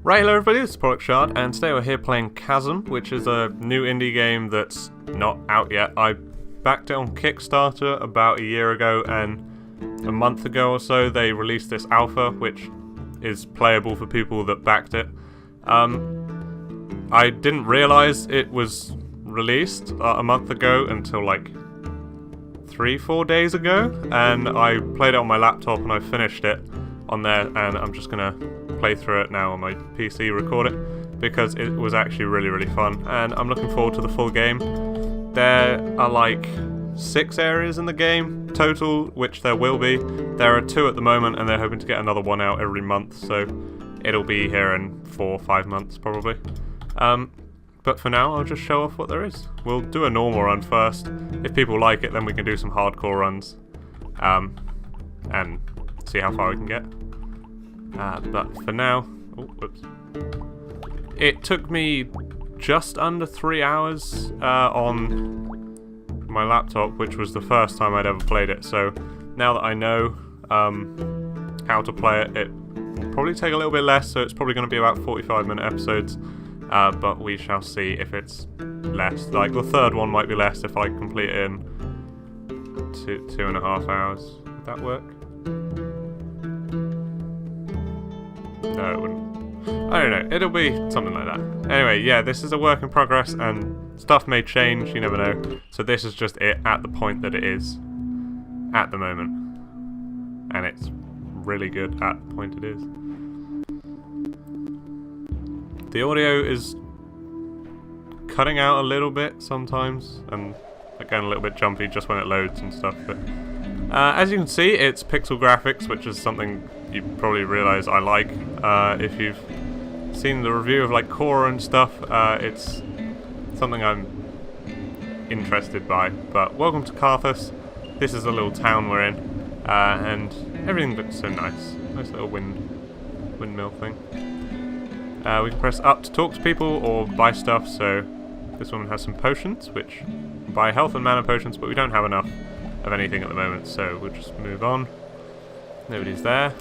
Right, hello everybody, this is Product Shard, and today we're here playing Chasm, which is a new indie game that's not out yet. I backed it on Kickstarter about a year ago, and a month ago or so they released this alpha, which is playable for people that backed it. I didn't realise it was released a month ago until like 3-4 days ago, and I played it on my laptop and I finished it on there, and I'm just gonna play through it now on my PC, record it, because it was actually really fun, and I'm looking forward to the full game. There are like 6 areas in the game total, which there will be. There are 2 at the moment, and they're hoping to get another one out every month, so it'll be here in 4 or 5 months probably. But for now, I'll just show off what there is. We'll do a normal run first. If people like it, then we can do some hardcore runs, and see how far we can get. But for now, whoops. It took me just under 3 hours on my laptop, which was the first time I'd ever played it. So now that I know how to play it, it will probably take a little bit less. So it's probably going to be about 45-minute episodes. But we shall see if it's less. Like the third one might be less if I complete it in 2.5 hours. Would that work? No, it wouldn't. I don't know. It'll be something like that. Anyway, yeah, this is a work in progress, and stuff may change. You never know. So this is just it at the point that it is at the moment, and it's really good at the point it is. The audio is cutting out a little bit sometimes, and again a little bit jumpy just when it loads and stuff. But as you can see, it's pixel graphics, which is something you probably realise I like. If you've seen the review of like Core and stuff, it's something I'm interested by. But welcome to Carthus. This is a little town we're in, and everything looks so nice. Nice little windmill thing. We can press up to talk to people or buy stuff. So this woman has some potions, which buy health and mana potions, but we don't have enough of anything at the moment, so we'll just move on. Nobody's there.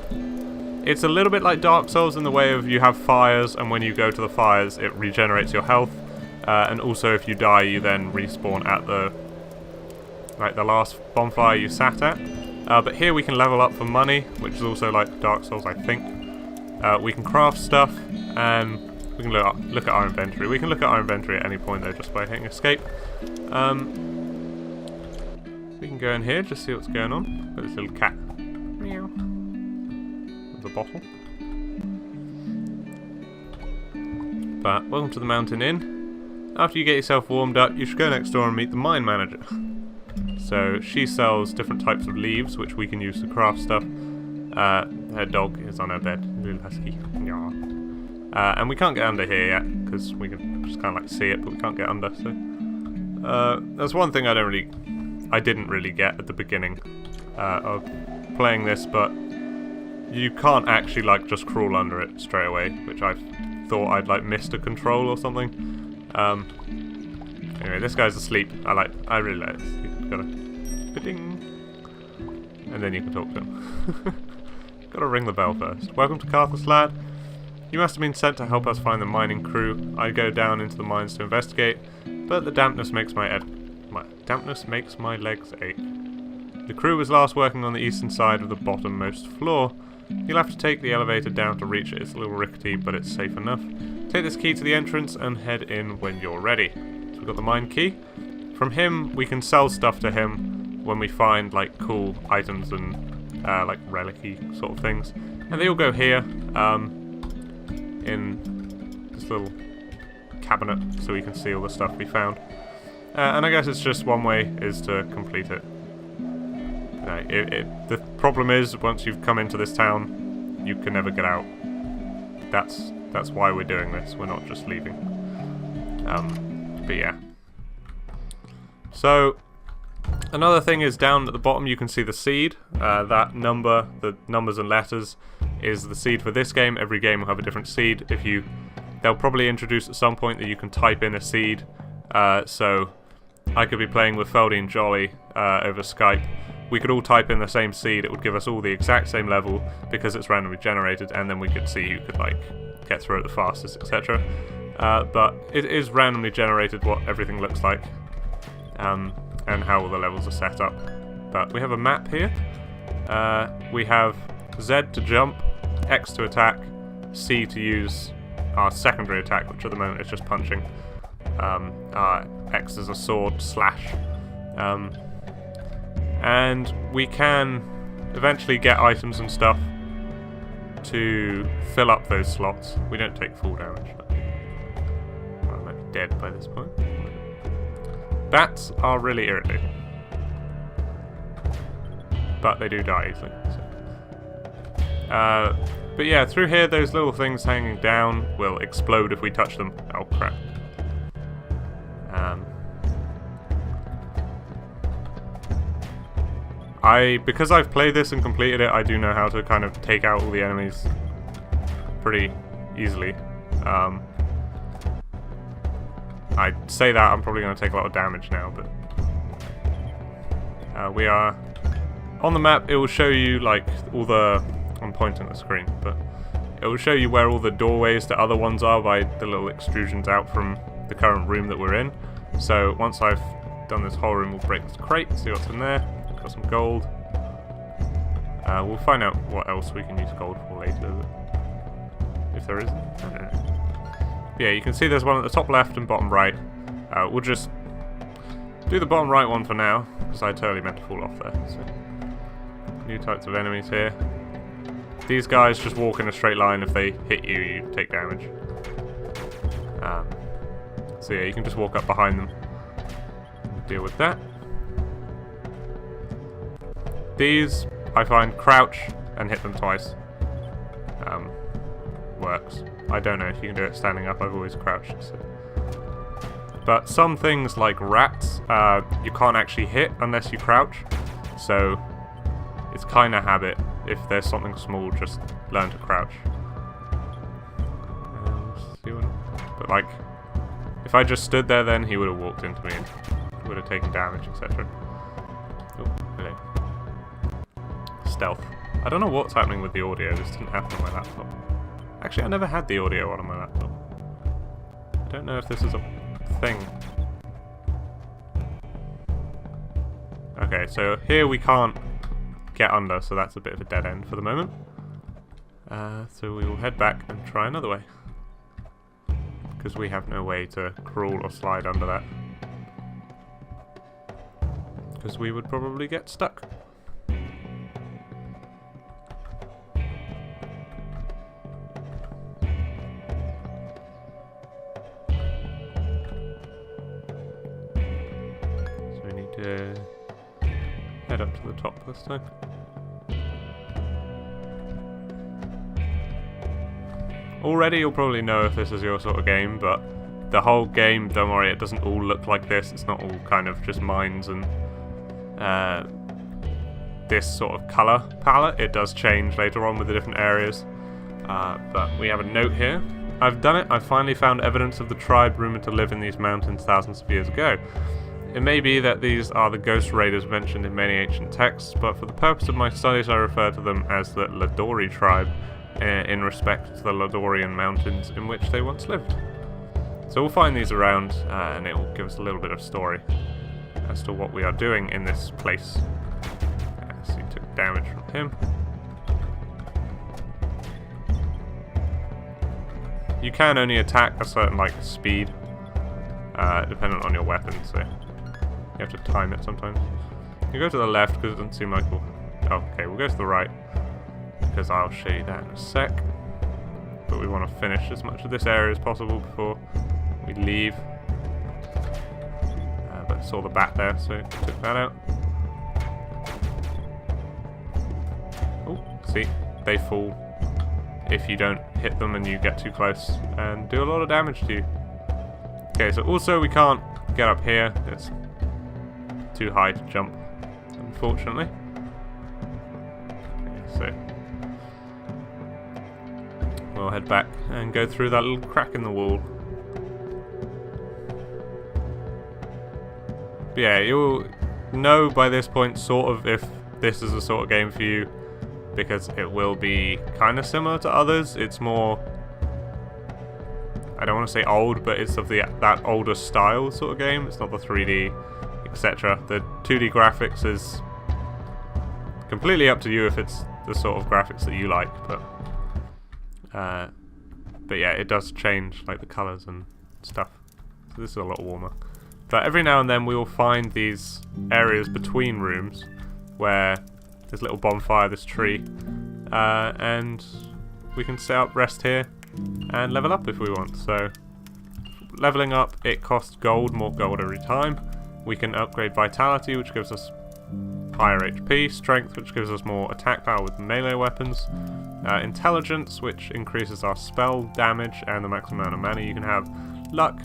It's a little bit like Dark Souls in the way of you have fires, and when you go to the fires it regenerates your health, and also if you die you then respawn at the last bonfire you sat at. But here we can level up for money, which is also like Dark Souls, I think. We can craft stuff, and we can look at our inventory. We can look at our inventory at any point though, just by hitting escape. We can go in here, just see what's going on. Got this little cat. Meow. There's a bottle. But welcome to the Mountain Inn. After you get yourself warmed up, you should go next door and meet the mine manager. So she sells different types of leaves, which we can use to craft stuff. Her dog is on her bed, little husky. And we can't get under here yet, because we can just kind of like see it, but we can't get under. So that's one thing I didn't really get at the beginning of playing this, but you can't actually like just crawl under it straight away, which I thought I'd like missed a control or something. Anyway, this guy's asleep. I really like this. You've got to ding, and then you can talk to him. Gotta ring the bell first. Welcome to Carthus, lad. You must have been sent to help us find the mining crew. I go down into the mines to investigate, but the dampness makes my legs ache. The crew was last working on the eastern side of the bottommost floor. You'll have to take the elevator down to reach it. It's a little rickety, but it's safe enough. Take this key to the entrance and head in when you're ready. So we've got the mine key. From him, we can sell stuff to him when we find like cool items and like relic-y sort of things. And they all go here, in this little cabinet, so we can see all the stuff we found. And I guess it's just one way is to complete it. The problem is, once you've come into this town, you can never get out. That's why we're doing this. We're not just leaving. But yeah. So another thing is down at the bottom you can see the seed. That number, the numbers and letters, is the seed for this game. Every game will have a different seed. They'll probably introduce at some point that you can type in a seed. So I could be playing with Feldy and Jolly over Skype, we could all type in the same seed, it would give us all the exact same level because it's randomly generated, and then we could see who could like get through it the fastest, etc. But it is randomly generated what everything looks like, and how all the levels are set up. But we have a map here. We have Z to jump, X to attack, C to use our secondary attack, which at the moment is just punching. X is a sword, slash. And we can eventually get items and stuff to fill up those slots. We don't take full damage. I might be dead by this point. Bats are really irritating, but they do die easily. So. But yeah, through here, those little things hanging down will explode if we touch them. Oh crap. Because I've played this and completed it, I do know how to kind of take out all the enemies pretty easily. I say that, I'm probably going to take a lot of damage now, but we are on the map. It will show you like all the, I'm pointing at the screen, but it will show you where all the doorways to other ones are by the little extrusions out from the current room that we're in. So once I've done this whole room, we'll break this crate, see what's in there. Got some gold. We'll find out what else we can use gold for later, if there isn't. I don't know. Yeah, you can see there's one at the top left and bottom right. We'll just do the bottom right one for now, because I totally meant to fall off there. So, new types of enemies here. These guys just walk in a straight line. If they hit you, you take damage. So yeah, you can just walk up behind them and deal with that. These, I find, crouch and hit them twice. Works. I don't know if you can do it standing up, I've always crouched. So. But some things like rats, you can't actually hit unless you crouch. So it's kind of habit. If there's something small, just learn to crouch. But like, if I just stood there then, he would have walked into me and would have taken damage, etc. Oh, hello. Stealth. I don't know what's happening with the audio, this didn't happen on my laptop. Actually, I never had the audio on my laptop. I don't know if this is a thing. Okay, so here we can't get under, so that's a bit of a dead end for the moment. So we will head back and try another way. Because we have no way to crawl or slide under that. Because we would probably get stuck. Head up to the top this time. Already you'll probably know if this is your sort of game, but the whole game, don't worry, it doesn't all look like this. It's not all kind of just mines and this sort of colour palette. It does change later on with the different areas. But we have a note here. I've done it. I've finally found evidence of the tribe rumoured to live in these mountains thousands of years ago. It may be that these are the ghost raiders mentioned in many ancient texts, but for the purpose of my studies I refer to them as the Ladori tribe, in respect to the Ladorian mountains in which they once lived. So we'll find these around, and it will give us a little bit of story as to what we are doing in this place. So he took damage from him. You can only attack a certain speed, dependent on your weapon, so you have to time it sometimes. You go to the left because it doesn't seem like we'll... Oh, okay, we'll go to the right because I'll show you that in a sec. But we want to finish as much of this area as possible before we leave. But I saw the bat there, so took that out. Oh, see, they fall if you don't hit them and you get too close and do a lot of damage to you. Okay, so also we can't get up here. It's too high to jump, unfortunately. So we'll head back and go through that little crack in the wall. But yeah, know by this point sort of if this is the sort of game for you, because it will be kind of similar to others. It's more, I don't want to say old, but it's of that older style sort of game. It's not the 3D, etc. The 2D graphics is completely up to you if it's the sort of graphics that you like, but yeah, it does change, like the colours and stuff. So this is a lot warmer. But every now and then we will find these areas between rooms where there's a little bonfire, this tree, and we can set up, rest here, and level up if we want. So leveling up, it costs gold, more gold every time. We can upgrade vitality, which gives us higher HP, strength, which gives us more attack power with melee weapons, intelligence, which increases our spell damage and the maximum amount of mana you can have, luck,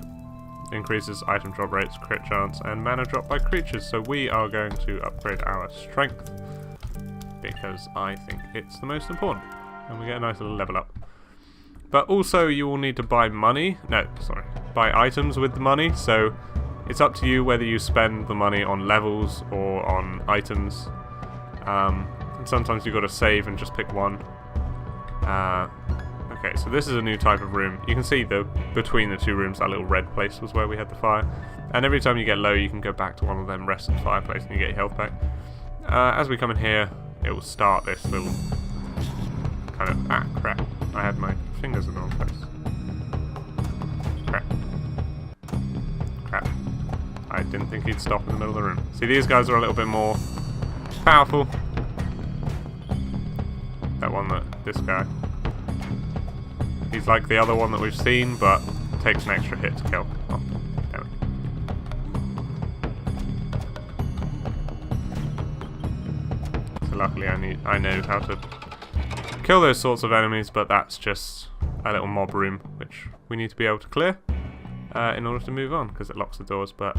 increases item drop rates, crit chance, and mana drop by creatures. So we are going to upgrade our strength because I think it's the most important, and we get a nice little level up. But also you will need to buy buy items with the money, so it's up to you whether you spend the money on levels or on items. And sometimes you've got to save and just pick one. Okay, so this is a new type of room. You can see between the two rooms, that little red place was where we had the fire. And every time you get low, you can go back to one of them, rest at the fireplace, and you get your health back. As we come in here, it will start this little kind of... crap. I had my fingers in the wrong place. Crap. I didn't think he'd stop in the middle of the room. See, these guys are a little bit more powerful. This guy. He's like the other one that we've seen, but takes an extra hit to kill. Oh, damn it. So luckily I know how to kill those sorts of enemies, but that's just a little mob room, which we need to be able to clear in order to move on, because it locks the doors. But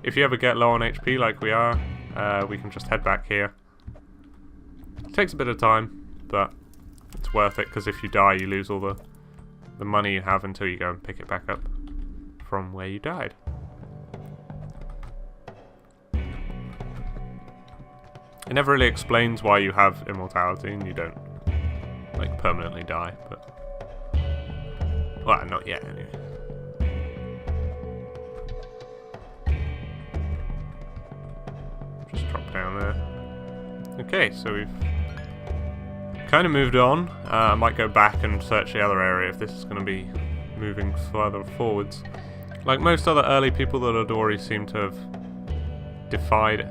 if you ever get low on HP like we are, we can just head back here. It takes a bit of time, but it's worth it, because if you die, you lose all the money you have until you go and pick it back up from where you died. It never really explains why you have immortality and you don't, like, permanently die, but... well, not yet, anyway. Just drop down there. Okay, so we've kind of moved on. I might go back and search the other area if this is going to be moving further forwards. Like most other early people, the Lodori seem to have defied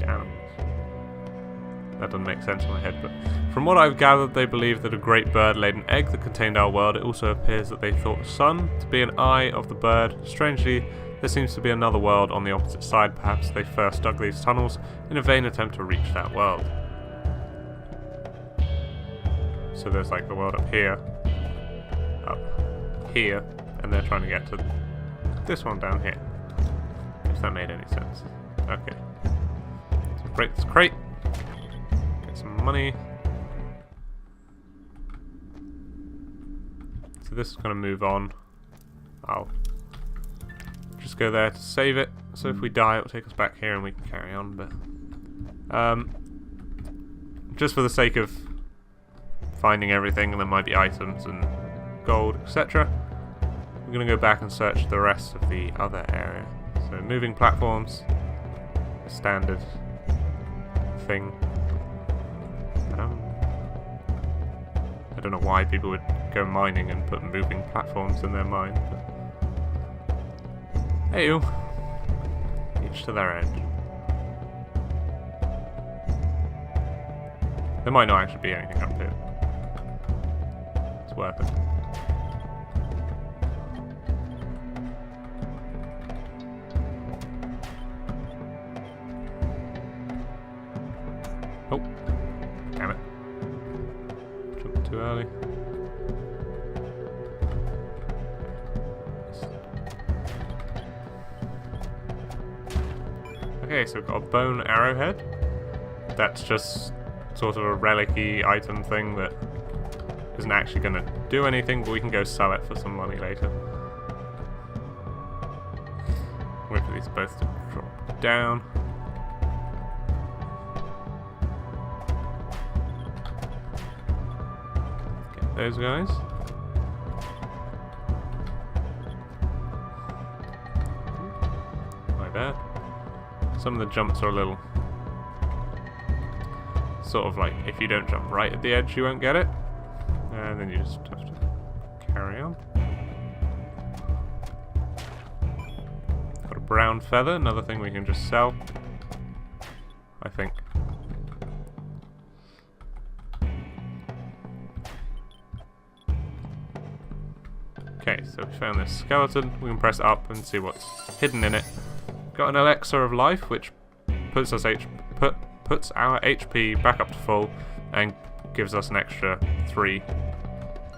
animals. That doesn't make sense in my head, but from what I've gathered, they believe that a great bird laid an egg that contained our world. It also appears that they thought the sun to be an eye of the bird. Strangely, there seems to be another world on the opposite side. Perhaps they first dug these tunnels in a vain attempt to reach that world. So there's like the world up here, and they're trying to get to this one down here. If that made any sense. Okay. So break this crate. Get some money. So this is going to move on. I'll just go there to save it. So if we die, it'll take us back here and we can carry on. But just for the sake of finding everything, and there might be items and gold, etc. We're going to go back and search the rest of the other area. So moving platforms, a standard thing. I don't know why people would go mining and put moving platforms in their mine, but hey-o, each to their end. There might not actually be anything up here. It's worth it. Oh, damn it. Jumped too early. Okay, so we've got a bone arrowhead. That's just sort of a relic-y item thing that isn't actually going to do anything, but we can go sell it for some money later. Wait for these both to drop down. Get those guys. My bad. Some of the jumps are a little... sort of like, if you don't jump right at the edge, you won't get it. And then you just have to carry on. Got a brown feather, another thing we can just sell. I think. Okay, so we found this skeleton. We can press up and see what's hidden in it. Got an elixir of life, which puts us puts our HP back up to full and gives us an extra 3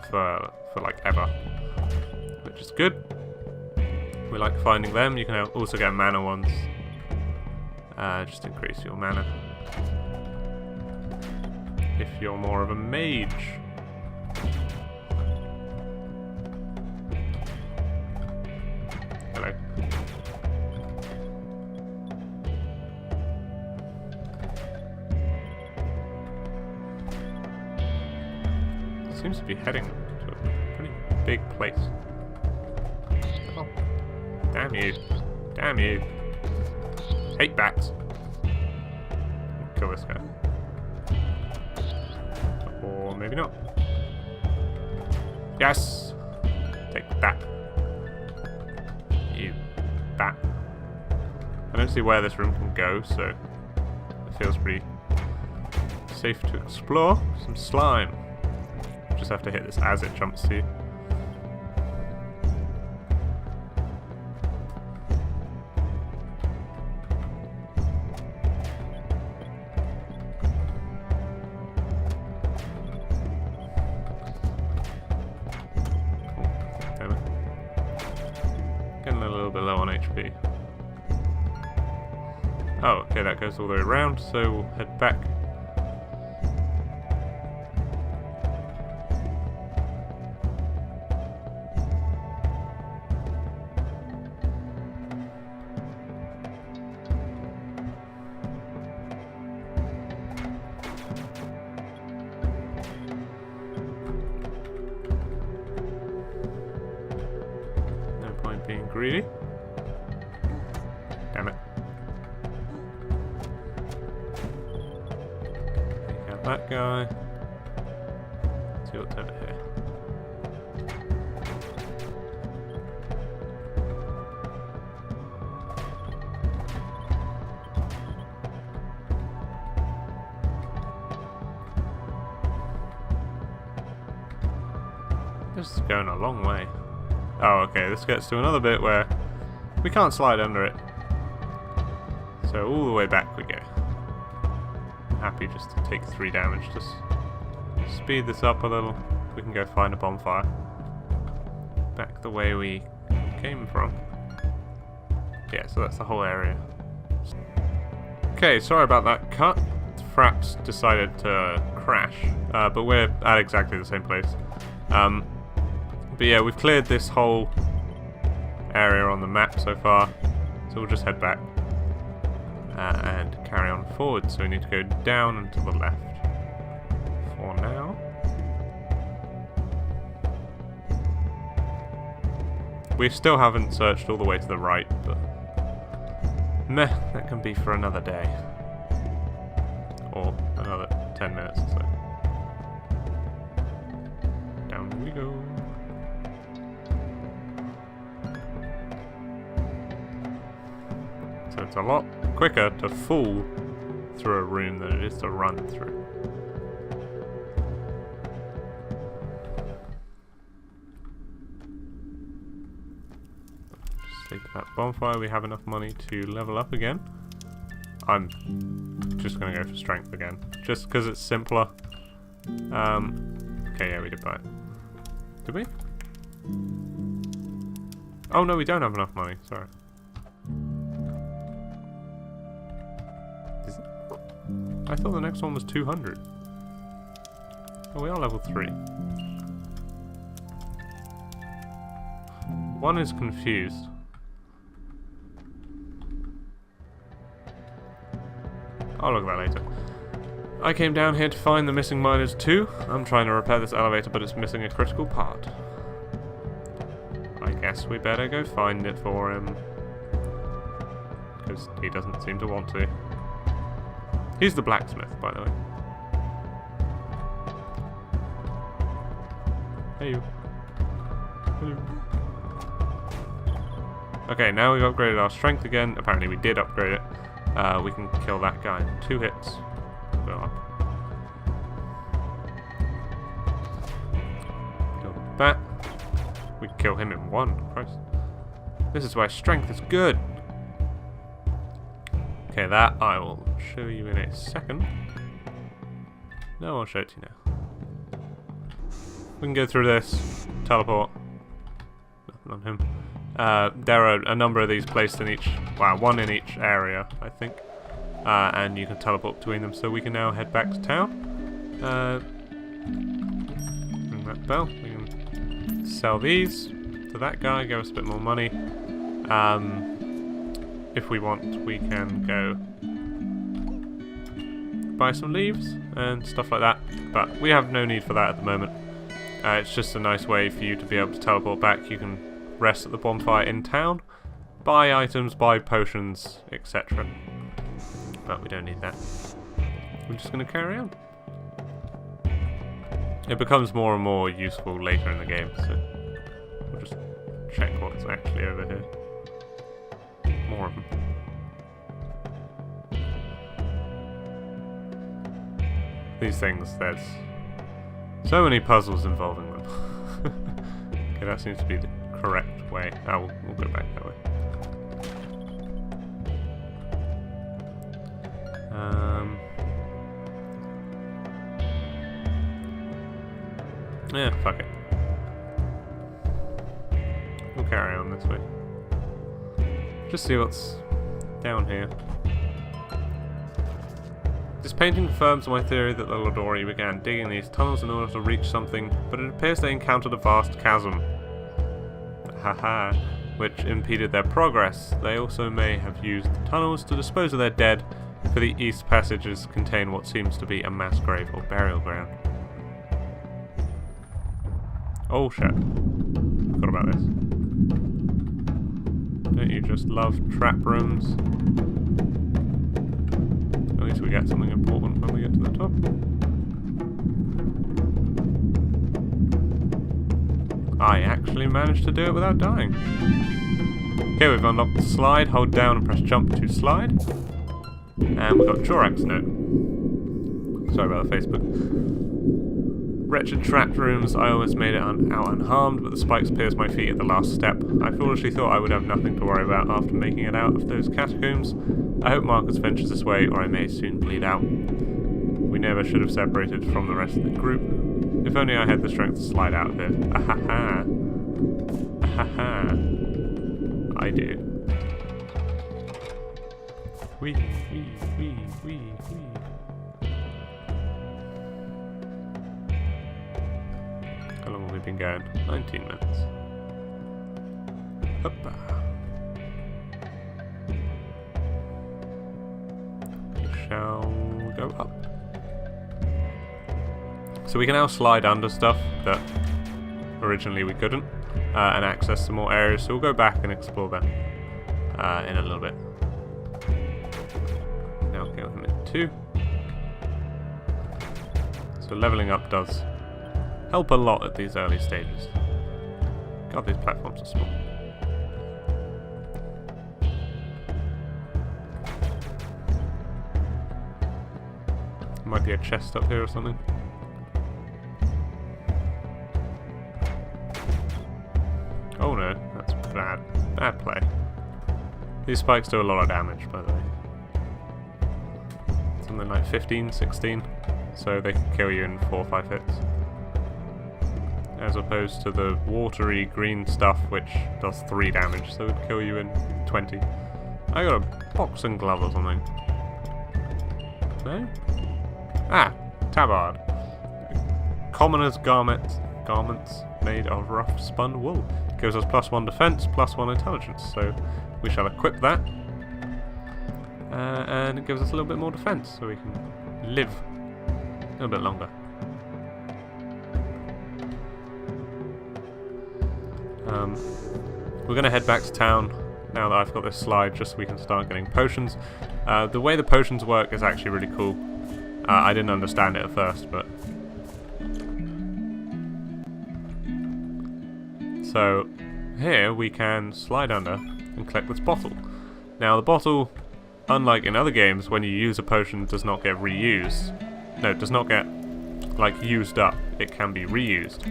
for like ever, which is good. We like finding them. You can also get mana ones. Just increase your mana if you're more of a mage. Hello. Seems to be heading to a pretty big place. Oh, damn you. Damn you. Hate bats. Kill this guy. Or maybe not. Yes! Take that. You bat. I don't see where this room can go, so it feels pretty safe to explore. Some slime. Just have to hit this as it jumps to you. Oh, damn it. Getting a little bit low on HP. Oh, okay, that goes all the way around, so we'll head back. Being greedy. Damn it. Take out that guy. See what's over here. This is going a long way. Oh, okay, this gets to another bit where we can't slide under it. So all the way back we go. I'm happy just to take 3 damage. Just speed this up a little. We can go find a bonfire. Back the way we came from. Yeah, so that's the whole area. Okay, sorry about that cut. Fraps decided to crash, but we're at exactly the same place. But yeah, we've cleared this whole area on the map so far, so we'll just head back and carry on forward. So we need to go down and to the left for now. We still haven't searched all the way to the right, but meh, that can be for another day. Or another 10 minutes or so. Down we go. So it's a lot quicker to fall through a room than it is to run through. Just take that bonfire. We have enough money to level up again. I'm just going to go for strength again, just because it's simpler. Okay, yeah, we did buy it. Did we? Oh no, we don't have enough money, sorry. I thought the next one was 200. Oh, we are level 3. One is confused. I'll look at that later. I came down here to find the missing miners too. I'm trying to repair this elevator, but it's missing a critical part. I guess we better go find it for him. Because he doesn't seem to want to. He's the blacksmith, by the way. Hey you. Hello. Okay, now we've upgraded our strength again. Apparently we did upgrade it. We can kill that guy in 2 hits. Go up. Kill that. We can kill him in 1. Christ. This is why strength is good. Okay, that I will show you in a second. No, I'll show it to you now. We can go through this. Teleport. Nothing on him. There are a number of these placed in each... Wow, 1 in each area, I think. And you can teleport between them, so we can now head back to town. Ring that bell. We can sell these to that guy, give us a bit more money. If we want, we can go buy some leaves and stuff like that, but we have no need for that at the moment. It's just a nice way for you to be able to teleport back. You can rest at the bonfire in town, buy items, buy potions, etc. But we don't need that. We're just going to carry on. It becomes more and more useful later in the game, so we'll just check what's actually over here. More of them. These things, there's so many puzzles involving them. Okay, that seems to be the correct way. Oh, we'll go back that way. Yeah, fuck it. We'll carry on this way. Just see what's down here. This painting confirms my theory that the Lodori began digging these tunnels in order to reach something, but it appears they encountered a vast chasm. Haha, which impeded their progress. They also may have used the tunnels to dispose of their dead, for the east passages contain what seems to be a mass grave or burial ground. Oh shit. Forgot about this. Don't you just love trap rooms? At least we get something important when we get to the top. I actually managed to do it without dying. Okay, we've unlocked the slide. Hold down and press jump to slide. And we've got Chorax note. Sorry about the Facebook. Wretched trapped rooms, I almost made it out unharmed, but the spikes pierced my feet at the last step. I foolishly thought I would have nothing to worry about after making it out of those catacombs. I hope Marcus ventures this way, or I may soon bleed out. We never should have separated from the rest of the group. If only I had the strength to slide out of here. Ahaha. Ahaha. I do. Wee, wee, wee, wee, wee. How long have we been going? 19 minutes. Hoppa. We shall go up. So we can now slide under stuff that originally we couldn't, and access some more areas, so we'll go back and explore them in a little bit. Now kill him in 2. So leveling up does help a lot at these early stages. God, these platforms are small. Might be a chest up here or something. Oh no, that's bad. Bad play. These spikes do a lot of damage, by the way. Something like 15, 16. So they can kill you in 4 or 5 hits. As opposed to the watery green stuff, which does 3 damage, so it would kill you in 20. I got a boxing glove or something. No? Ah, tabard. Commoner's garments made of rough spun wool. Gives us +1 defense, +1 intelligence, so we shall equip that. and it gives us a little bit more defense, so we can live a little bit longer. We're going to head back to town now that I've got this slide, just so we can start getting potions. The way the potions work is actually really cool. I didn't understand it at first, but... So, here we can slide under and collect this bottle. Now the bottle, unlike in other games, when you use a potion, does not get reused. No, it does not get, like, used up. It can be reused.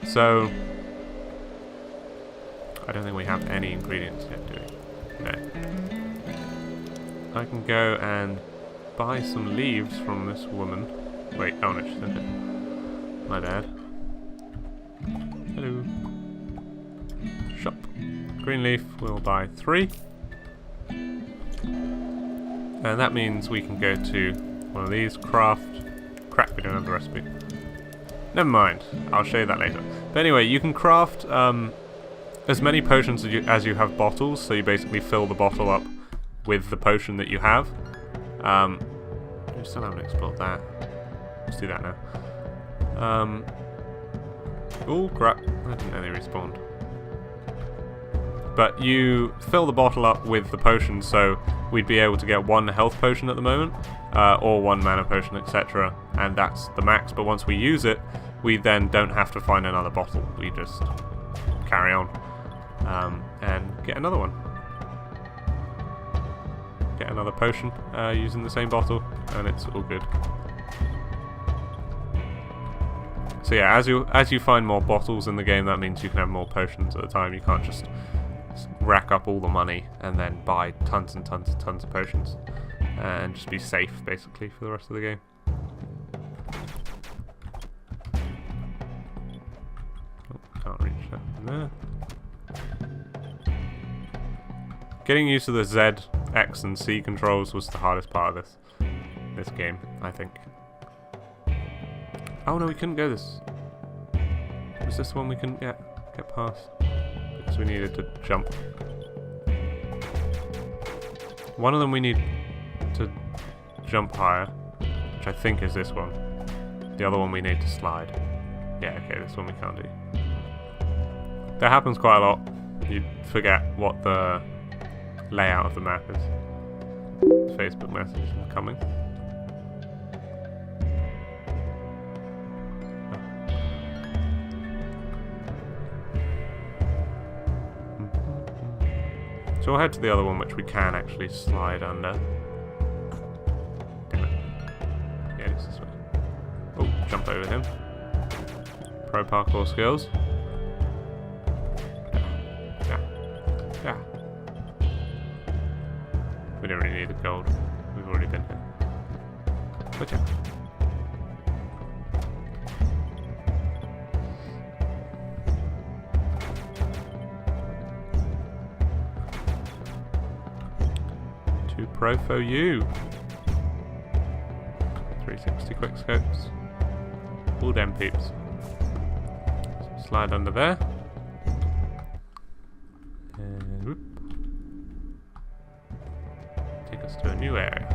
So... I don't think we have any ingredients yet, do we? No. I can go and buy some leaves from this woman. Wait, oh no, she sent it. My bad. Hello. Shop. Green leaf, we'll buy 3. And that means we can go to one of these, craft... Crap, we don't have the recipe. Never mind, I'll show you that later. But anyway, you can craft as many potions as you have bottles, so you basically fill the bottle up with the potion that you have. We still haven't explored that. Let's do that now. Oh crap, I didn't know they respawned. But you fill the bottle up with the potion, so we'd be able to get 1 health potion at the moment, or 1 mana potion, etc. And that's the max, but once we use it, we then don't have to find another bottle. We just carry on and get another one. Get another potion using the same bottle, and it's all good. So yeah, as you find more bottles in the game, that means you can have more potions at a time. You can't just rack up all the money and then buy tons and tons and tons of potions and just be safe basically for the rest of the game. Oh, can't reach that from there. Getting used to the Z, X and C controls was the hardest part of this game, I think. Oh no, we couldn't go this. Was this the one we couldn't get past? Because we needed to jump. One of them we need to jump higher, which I think is this one. The other one we need to slide. Yeah, okay, this one we can't do. That happens quite a lot. You forget what the layout of the map is. Facebook message coming. So we'll head to the other one, which we can actually slide under. Damn it. Yeah, it's this way. Oh, jump over him. Pro parkour skills. Yeah. We don't really need the gold. We've already been here. But yeah. Pro for you. 360 quick scopes. All them peeps. So slide under there. And whoop. Take us to a new area.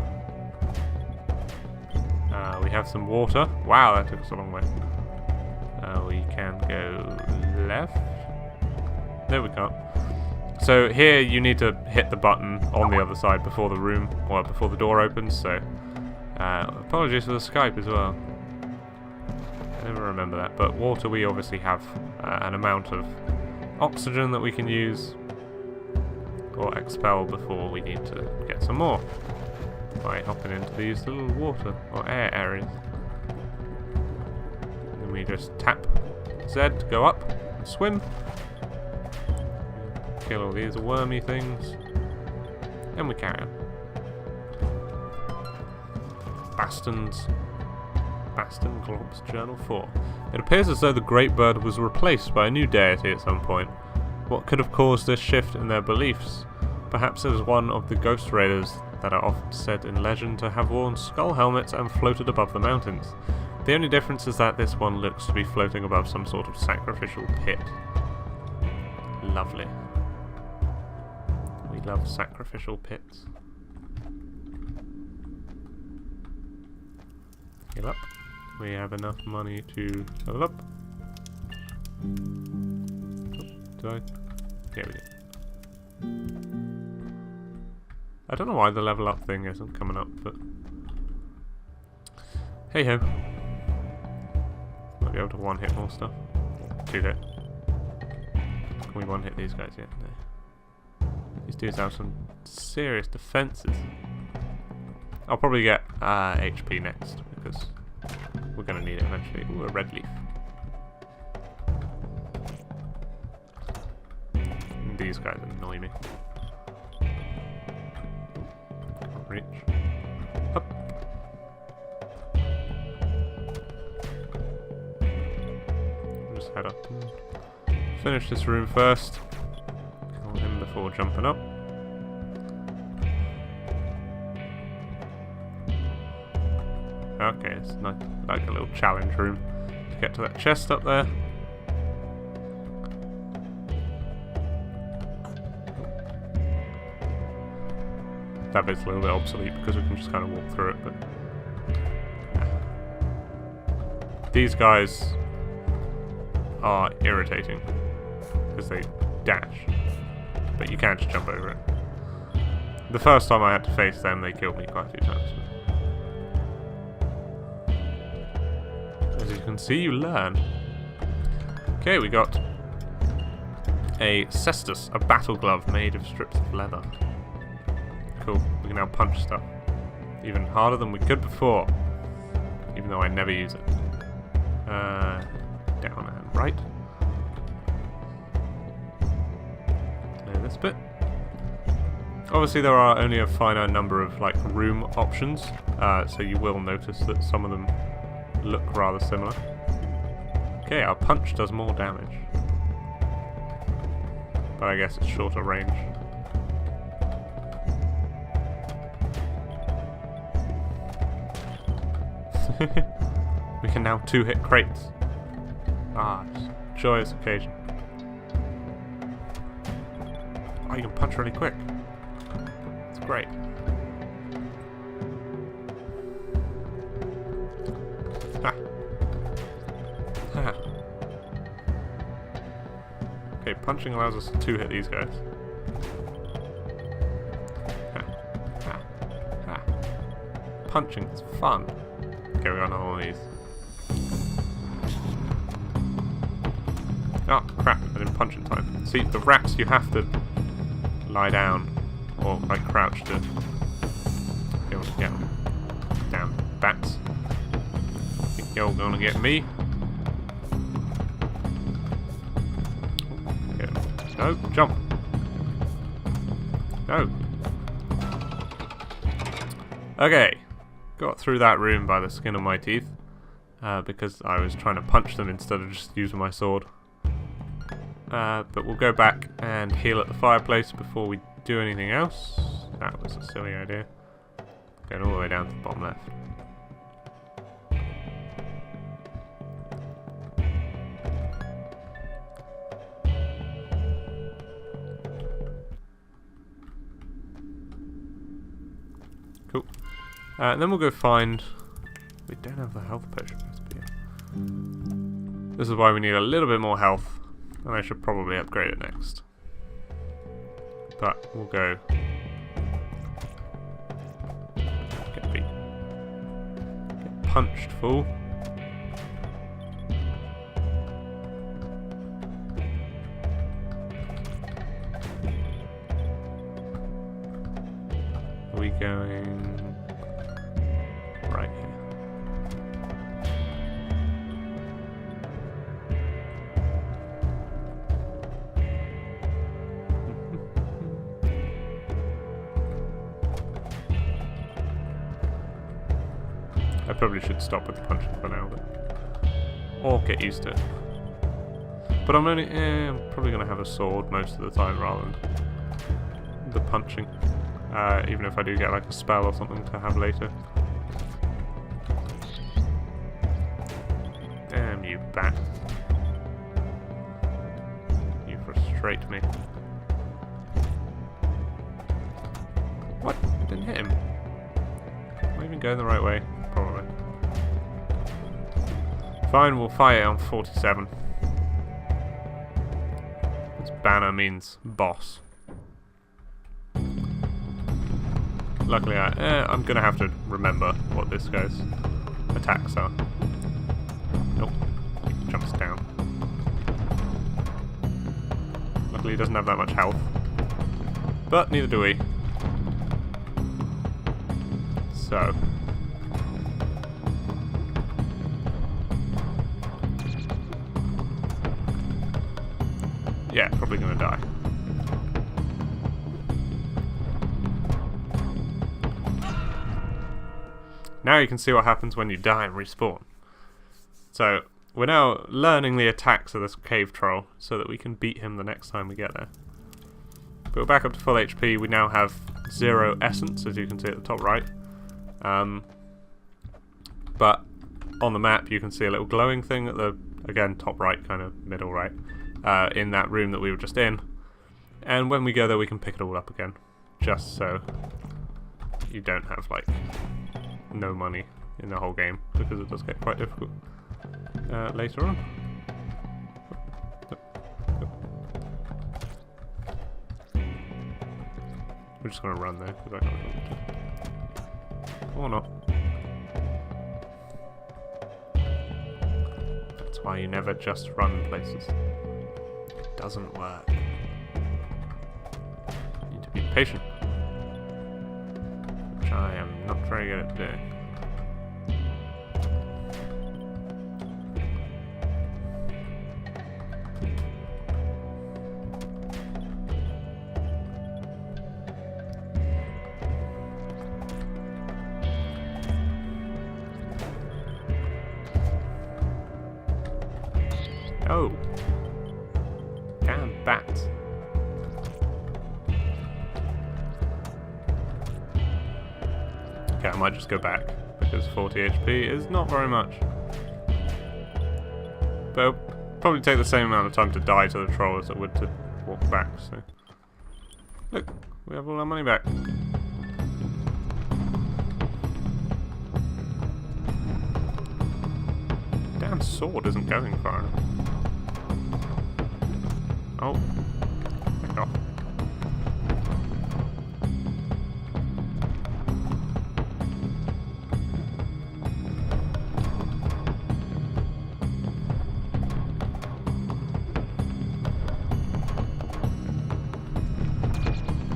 We have some water. Wow, that took us a long way. We can go left. No, we can't. So here you need to hit the button on the other side before the room, or before the door opens, so apologies for the Skype as well. I never remember that, but water we obviously have an amount of oxygen that we can use or expel before we need to get some more by hopping into these little water or air areas. And then we just tap Z to go up and swim. Kill all these wormy things, and we carry on. Baston Glob's Journal 4. It appears as though the Great Bird was replaced by a new deity at some point. What could have caused this shift in their beliefs? Perhaps it was one of the ghost raiders that are often said in legend to have worn skull helmets and floated above the mountains. The only difference is that this one looks to be floating above some sort of sacrificial pit. Lovely. We love sacrificial pits. Heal up. We have enough money to level up. Oh, do I? Yeah, we do. I don't know why the level up thing isn't coming up, but hey ho. Might be able to one hit more stuff. Two hit. Can we one hit these guys yet? No. These dudes have some serious defenses. I'll probably get HP next because we're going to need it eventually. Ooh, a red leaf. These guys annoy me. Can't reach. Up. Just head up and finish this room first. Kill him before jumping up. Okay, it's like a little challenge room to get to that chest up there. That bit's a little bit obsolete because we can just kind of walk through it, but these guys are irritating because they dash, but you can't just jump over it. The first time I had to face them, they killed me quite a few times. As you can see, you learn. Okay, we got a cestus, a battle glove made of strips of leather. Cool, we can now punch stuff. Even harder than we could before. Even though I never use it. Down and right. Clear this bit. Obviously there are only a finite number of like room options, so you will notice that some of them look rather similar. Okay, our punch does more damage. But I guess it's shorter range. We can now two-hit crates. Ah, joyous occasion. Oh, you can punch really quick. It's great. Ha. Ha. Okay, punching allows us to two-hit these guys. Ha. Ha. Ha. Punching is fun. Okay, we got another one of these. Oh, crap, I didn't punch in time. See, the rats, you have to lie down, or like crouch to be able to get them. Damn, bats. Think you're gonna get me? Get him. No, jump. No. Okay. Got through that room by the skin of my teeth because I was trying to punch them instead of just using my sword. But we'll go back and heal at the fireplace before we do anything else. That was a silly idea. Going all the way down to the bottom left. Cool. And then we'll go find... We don't have the health potion recipe yet. This is why we need a little bit more health. And I should probably upgrade it next. But we'll go... Get punched full. Are we going... right here? I probably should stop with the punching for now, but... or get used to it. But I'm only... I'm probably going to have a sword most of the time rather than the punching. Even if I do get like a spell or something to have later. Damn you, bat. You frustrate me. What? It didn't hit him. Am I even going the right way? Probably. Fine, we'll fire it on 47. This banner means boss. Luckily, I'm gonna have to remember what this guy's attacks are. Nope, he jumps down. Luckily, he doesn't have that much health, but neither do we. So, yeah, probably gonna die. Now you can see what happens when you die and respawn. So, we're now learning the attacks of this cave troll so that we can beat him the next time we get there. But we're back up to full HP. We now have 0 essence, as you can see at the top right. But on the map you can see a little glowing thing at the, again, top right, kind of middle right, in that room that we were just in. And when we go there we can pick it all up again, just so you don't have, like, no money in the whole game, because it does get quite difficult later on. We're just going to run there, because I can't. Or not. That's why you never just run places. It doesn't work. You need to be patient. Which I am not very good at doing. Oh. Damn bats. Okay, I might just go back, because 40 HP is not very much. But it'll probably take the same amount of time to die to the troll as it would to walk back, so... Look, we have all our money back. Damn sword isn't going far enough. Oh. Back off.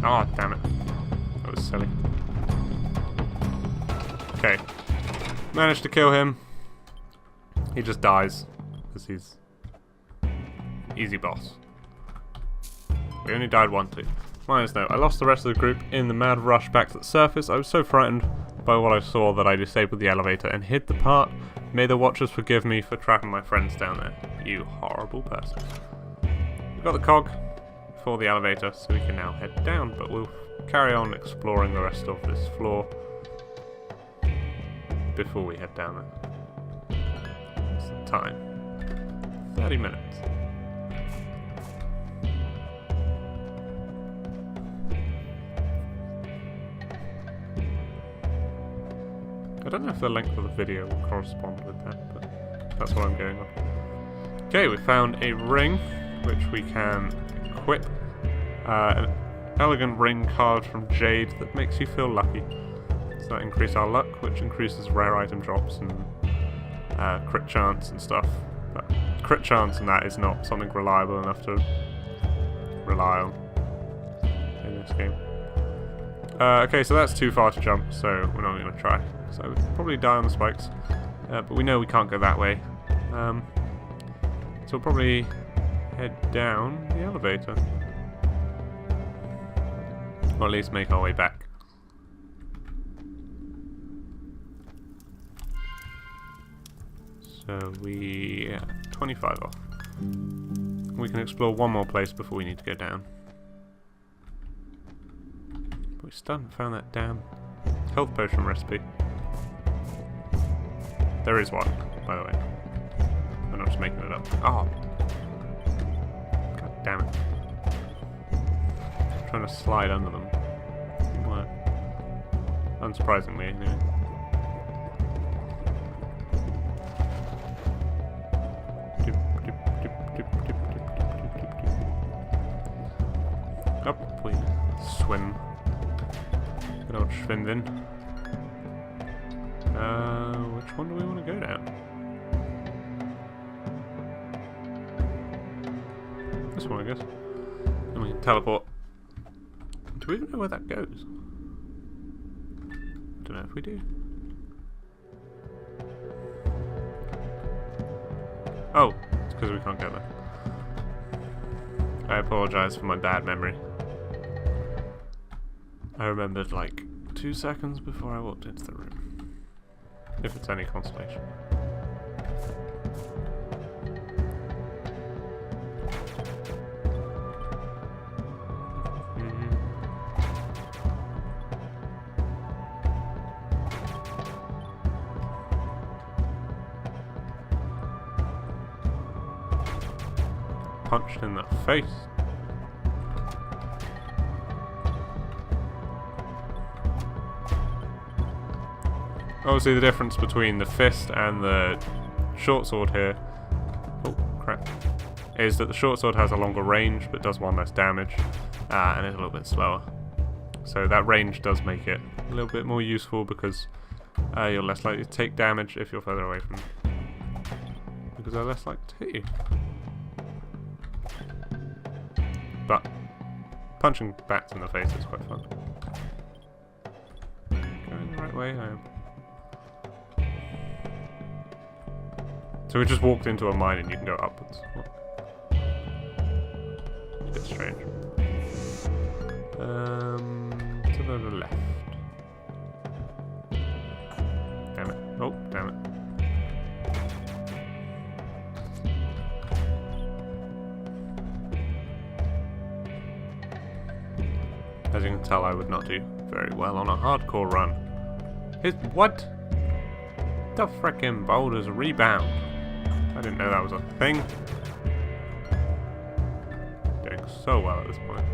Oh, damn it. That was silly. Okay. Managed to kill him. He just dies, because he's easy boss. We only died one too. Minus note, I lost the rest of the group in the mad rush back to the surface. I was so frightened by what I saw that I disabled the elevator and hid the part. May the watchers forgive me for trapping my friends down there. You horrible person. We've got the cog for the elevator, so we can now head down, but we'll carry on exploring the rest of this floor before we head down there. What's the time? 30 minutes. I don't know if the length of the video will correspond with that, but that's what I'm going on. Okay, we found a ring, which we can equip. An elegant ring carved from jade that makes you feel lucky. So that increases our luck, which increases rare item drops and crit chance and stuff. But crit chance and that is not something reliable enough to rely on in this game. Okay, so that's too far to jump, so we're not going to try. So I would probably die on the spikes, but we know we can't go that way. So we'll probably head down the elevator. Or at least make our way back. So we... yeah, 25 off. We can explore one more place before we need to go down. But we still haven't found that damn health potion recipe. There is one, by the way. I'm not just making it up. Oh! God damn it. I'm trying to slide under them. Didn't work. unsurprisingly, anyway. Up, we swim. Good old schwinden. Which one do we want to go down? This one, I guess. And we can teleport. Do we even know where that goes? I don't know if we do. Oh, it's because we can't get there. I apologise for my bad memory. I remembered like 2 seconds before I walked into the room. If it's any consolation. Punched in the face. Obviously the difference between the fist and the short sword here, oh crap, is that the short sword has a longer range but does 1 less damage and is a little bit slower. So that range does make it a little bit more useful because you're less likely to take damage if you're further away from them. Because they're less likely to hit you. But punching bats in the face is quite fun. Going the right way, I am. So we just walked into a mine and you can go upwards. A bit strange. To the left. Damn it. Oh, damn it. As you can tell, I would not do very well on a hardcore run. What? The frickin' boulders rebound. I didn't know that was a thing. Doing so well at this point.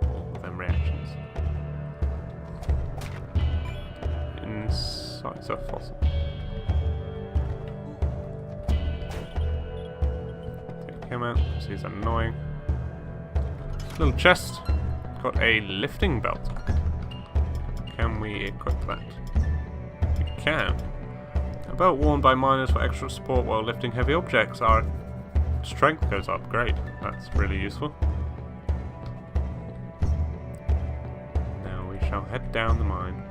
All of them reactions. Insides a fossil. Take him out because he's annoying. Little chest. Got a lifting belt. Can we equip that? We can. A belt worn by miners for extra support while lifting heavy objects. Our strength goes up. Great. That's really useful. Now we shall head down the mine.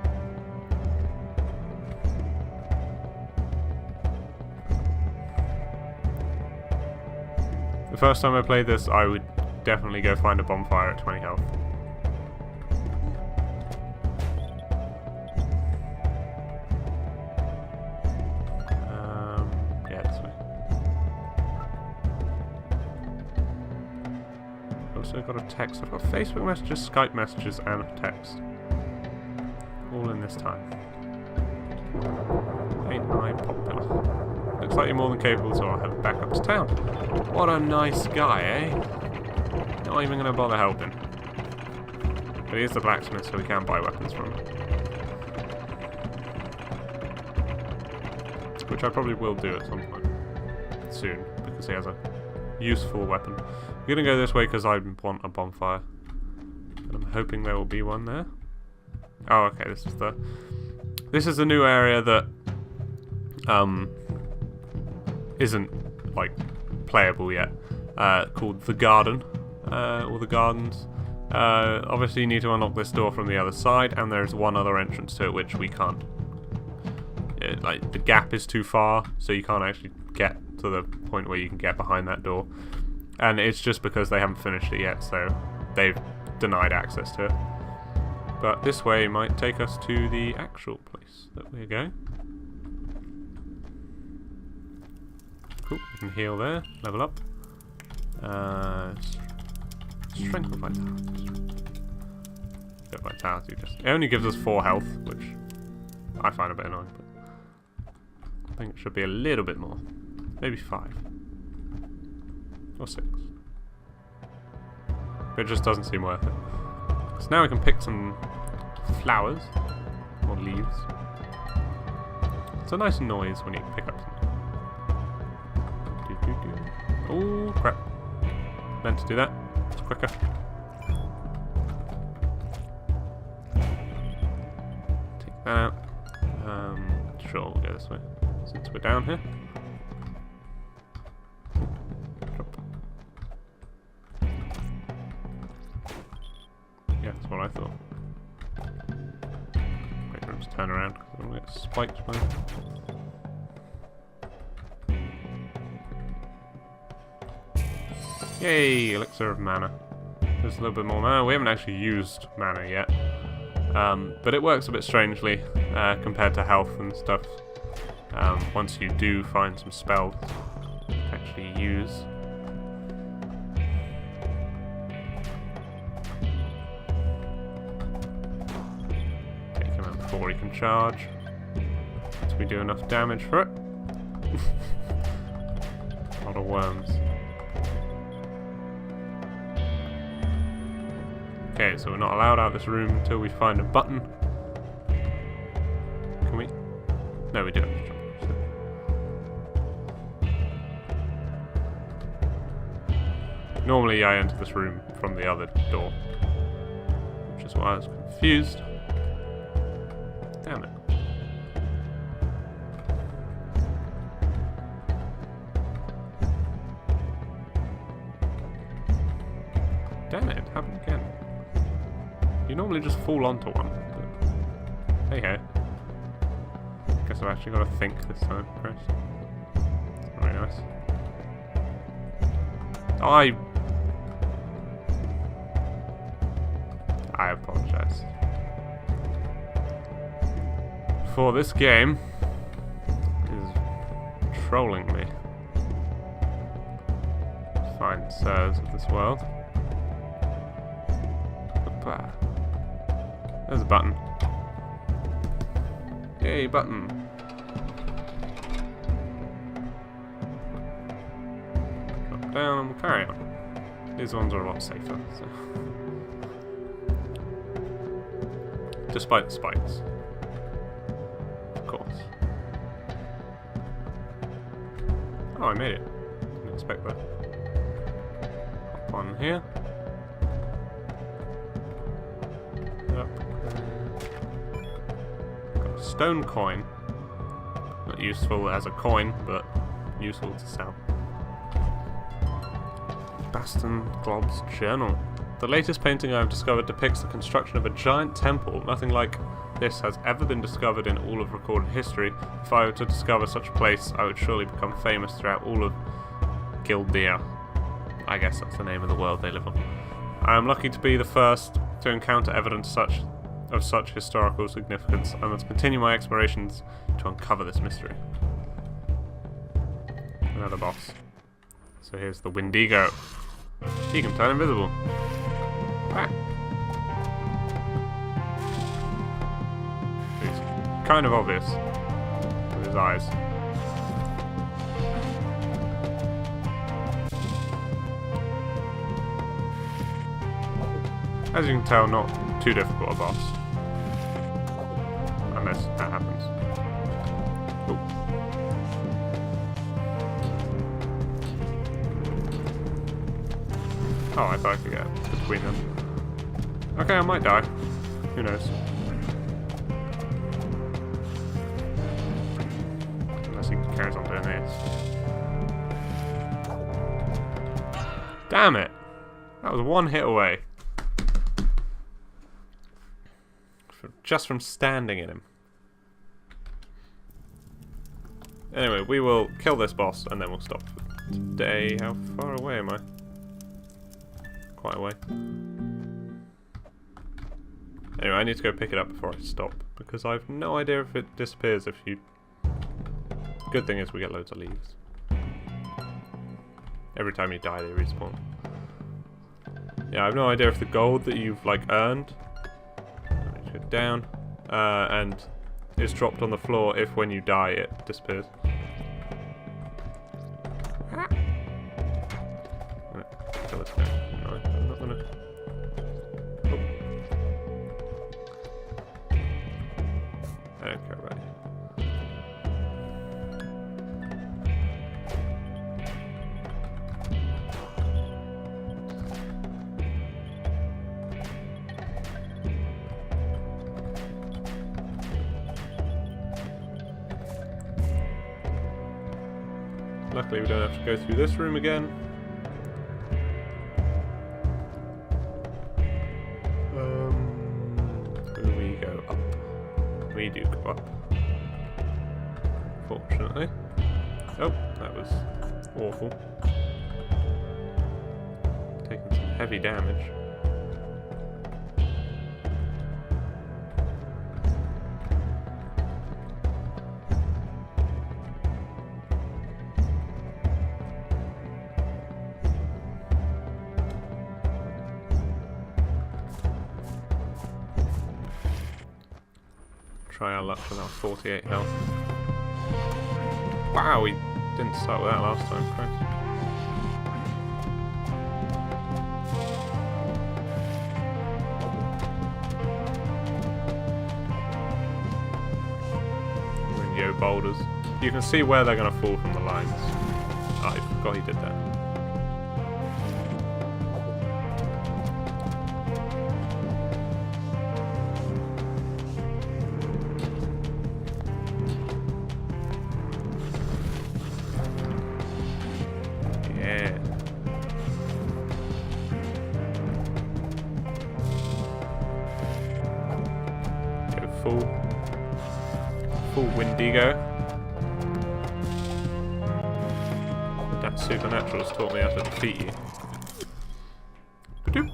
The first time I played this, I would definitely go find a bonfire at 20 health. Yeah, this way. Also got a text. I've got Facebook messages, Skype messages, and a text. All in this time. Ain't I popular? Looks like you're more than capable, so I'll head back up to town. What a nice guy, eh? Not even going to bother helping. But he is the blacksmith, so we can buy weapons from him. Which I probably will do at some point. Soon, because he has a useful weapon. I'm going to go this way because I want a bonfire. And I'm hoping there will be one there. Oh, okay, this is the new area that isn't, like, playable yet. Called the Garden. Or the Gardens. Obviously you need to unlock this door from the other side, and there's one other entrance to it which we can't. Like, the gap is too far, so you can't actually get to the point where you can get behind that door. And it's just because they haven't finished it yet, so they've denied access to it. But this way might take us to the actual place that we're going. Cool, we can heal there, level up. Strength or vitality? Yeah, vitality it only gives us 4 health, which I find a bit annoying, but I think it should be a little bit more. Maybe 5. Or 6. But it just doesn't seem worth it. So now we can pick some flowers or leaves. It's a nice noise when you pick up something. Oh crap! Meant to do that. It's quicker. Take that out. Sure, we'll go this way since we're down here. Drop. Yeah, that's what I thought. Wait for him to turn around because I don't want to get spiked by him. Yay! Elixir of mana. There's a little bit more mana. We haven't actually used mana yet. But it works a bit strangely compared to health and stuff. Once you do find some spells to actually use. Take him out before he can charge. Once we do enough damage for it. A lot of worms. Okay, so we're not allowed out of this room until we find a button. Can we? No, we do have to jump. Normally I enter this room from the other door, which is why I was confused. Damn it. Damn it, it happened again. You normally just fall onto one. But hey hey. Guess I've actually got to think this time, Chris. Very nice. I apologize. For this game is trolling me. Find sirs of this world. There's a button. Yay, button. Drop down and we'll carry on. These ones are a lot safer. So. Despite the spikes. Of course. Oh, I made it. Didn't expect that. Hop on here. Stone coin. Not useful as a coin, but useful to sell. Baston Glob's journal. The latest painting I have discovered depicts the construction of a giant temple. Nothing like this has ever been discovered in all of recorded history. If I were to discover such a place, I would surely become famous throughout all of Gildia. I guess that's the name of the world they live on. I am lucky to be the first to encounter evidence of such historical significance. I must continue my explorations to uncover this mystery. Another boss. So here's the Wendigo. He can turn invisible. Ah. It's kind of obvious with his eyes. As you can tell, not too difficult a boss. Unless that happens. Ooh. Oh, I thought I could get between them. Okay, I might die. Who knows? Unless he carries on doing this. Damn it! That was one hit away. Just from standing in him. Anyway, we will kill this boss and then we'll stop for today. How far away am I? Quite away. Anyway, I need to go pick it up before I stop because I have no idea if it disappears if you... Good thing is we get loads of leaves. Every time you die they respawn. Yeah, I have no idea if the gold that you've like earned down and is dropped on the floor if when you die it disappears. Kill this guy. No, I'm not gonna. Oh. Luckily we don't have to go through this room again. Do we go up? We do go up. Fortunately. Oh, that was awful. Taking some heavy damage. Try our luck with our 48 health. Wow, we didn't start with that last time, Christ. Ringo boulders. You can see where they're going to fall from the lines. Oh, I forgot he did that. Full Wendigo. That Supernatural's taught me how to defeat you. Ba-doop.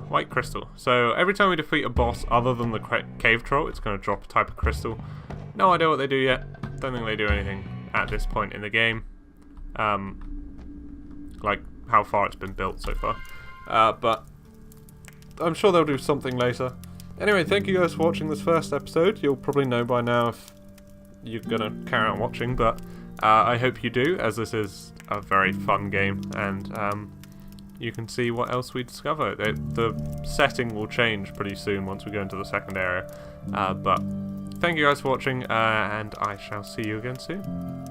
White crystal. So every time we defeat a boss other than the cave troll, it's going to drop a type of crystal. No idea what they do yet. Don't think they do anything at this point in the game. Like how far it's been built so far. But I'm sure they'll do something later. Anyway, thank you guys for watching this first episode. You'll probably know by now if you're gonna carry on watching, but I hope you do, as this is a very fun game, and you can see what else we discover. The setting will change pretty soon once we go into the second area, but thank you guys for watching, and I shall see you again soon.